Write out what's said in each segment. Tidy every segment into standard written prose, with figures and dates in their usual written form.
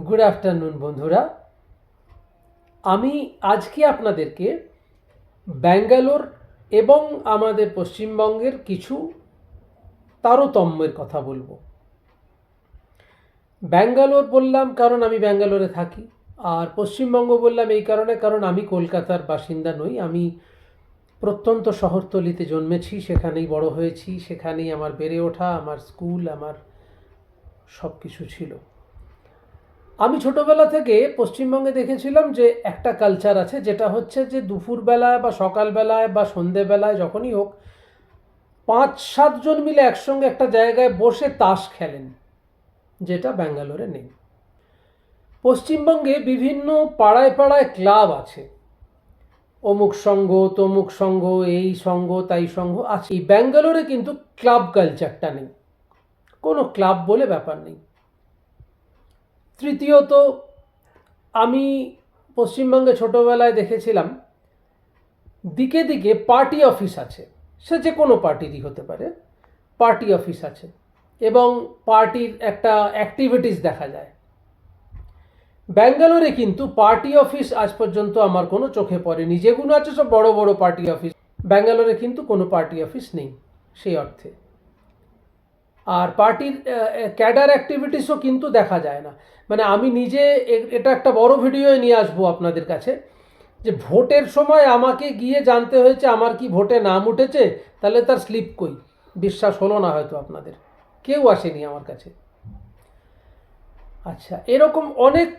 Good afternoon বন্ধুরা। আমি আজকে আপনাদেরকে ব্যাঙ্গালোর এবং আমাদের পশ্চিমবঙ্গের কিছু তারতম্যের কথা বলবো। ব্যাঙ্গালোর বললাম কারণ আমি ব্যাঙ্গালোরে থাকি, আর পশ্চিমবঙ্গ বললাম এই কারণে কারণ আমি কলকাতার বাসিন্দা নই। আমি প্রত্যন্ত শহরতলিতে জন্মেছি, সেখানেই বড় হয়েছি, সেখানেই আমার বেড়ে ওঠা, আমার স্কুল, আমার সব কিছু ছিল। আমি ছোটবেলা থেকে পশ্চিমবঙ্গে দেখেছিলাম যে একটা কালচার আছে, যেটা হচ্ছে যে দুপুরবেলায় বা সকালবেলায় বা সন্ধেবেলায় যখনই হোক 5-7 জন মিলে একসঙ্গে একটা জায়গায় বসে তাস খেলেন, যেটা ব্যাঙ্গালোরে নেই। পশ্চিমবঙ্গে বিভিন্ন পাড়ায় পাড়ায় ক্লাব আছে, অমুক সংঘ তমুক সংঘ, এই সংঘ তাই সংঘ আছে। এই ব্যাঙ্গালোরে কিন্তু ক্লাব কালচারটা নেই, কোনো ক্লাব বলে ব্যাপার নেই। তৃতীয়ত, আমি পশ্চিমবঙ্গে ছোটোবেলায় দেখেছিলাম দিকে দিকে পার্টি অফিস আছে, সে যে কোনো পার্টিরই হতে পারে, পার্টি অফিস আছে এবং পার্টির একটা অ্যাক্টিভিটিস দেখা যায়। ব্যাঙ্গালোরে কিন্তু পার্টি অফিস আজ পর্যন্ত আমার কোনো চোখে পড়েনি। যেগুলো আছে সব বড় বড় পার্টি অফিস, ব্যাঙ্গালোরে কিন্তু কোনো পার্টি অফিস নেই সেই অর্থে। আর পার্টির ক্যাডার অ্যাক্টিভিটিসও কিন্তু দেখা যায় না। মানে আমি নিজে এটা একটা বড় ভিডিও নিয়ে আসবো আপনাদের কাছে, যে ভোটের সময় আমাকে গিয়ে জানতে হয়েছে আমার কি ভোটে নাম উঠেছে, তাহলে তার স্লিপ কই। বিশ্বাস হলো না হয়তো আপনাদের, কেউ আসেনি আমার কাছে। আচ্ছা, এরকম অনেক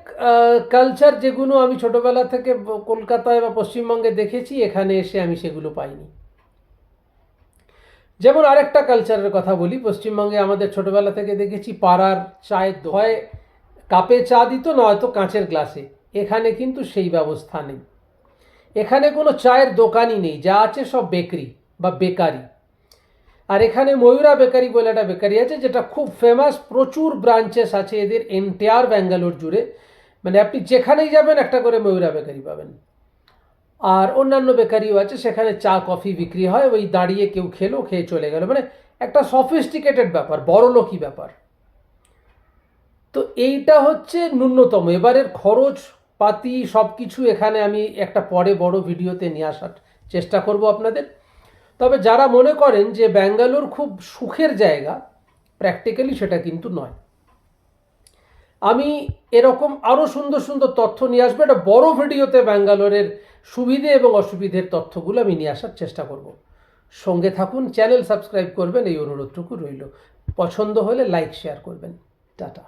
কালচার যেগুলো আমি ছোটবেলা থেকে কলকাতায় বা পশ্চিমবঙ্গে দেখেছি, এখানে এসে আমি সেগুলো পাইনি। যেমন আরেকটা কালচারের কথা বলি, পশ্চিমবঙ্গে আমাদের ছোটবেলা থেকে দেখেছি পাড়ার চায়ের হয় কাপে চা দিত, না হয়তো কাঁচের গ্লাসে। এখানে কিন্তু সেই ব্যবস্থা নেই। এখানে কোনো চায়ের দোকানই নেই, যা আছে সব বেকারি বা বেকারি। আর এখানে ময়ূরা বেকারি বলে একটা বেকারি আছে, যেটা খুব ফেমাস, প্রচুর ব্রাঞ্চেস আছে এদের এন্টায়ার ব্যাঙ্গালোর জুড়ে। মানে আপনি যেখানেই যাবেন একটা করে ময়ূরা বেকারি পাবেন। আর অন্যান্য বেকারিও আছে, সেখানে চা কফি বিক্রি হয়, ওই দাঁড়িয়ে কেউ খেলো, খেয়ে চলে গেল। মানে একটা সফিস্টিকেটেড ব্যাপার, বড়লোকি ব্যাপার। তো এইটা হচ্ছে ন্যূনতম। এবারের খরচ পাতি সব কিছু এখানে আমি একটা পরে বড় ভিডিওতে নিয়ে আসার চেষ্টা করব আপনাদের। তবে যারা মনে করেন যে ব্যাঙ্গালোর খুব সুখের জায়গা, প্র্যাকটিক্যালি সেটা কিন্তু নয়। আমি এরকম আরও সুন্দর সুন্দর তথ্য নিয়ে আসবো একটা বড় ভিডিওতে। ব্যাঙ্গালোরের সুবিধে এবং অসুবিধের তথ্যগুলো আমি নিয়ে আসার চেষ্টা করব। সঙ্গে থাকুন, চ্যানেল সাবস্ক্রাইব করবেন, এই অনুরোধটুকু রইল। পছন্দ হলে লাইক শেয়ার করবেন। টাটা।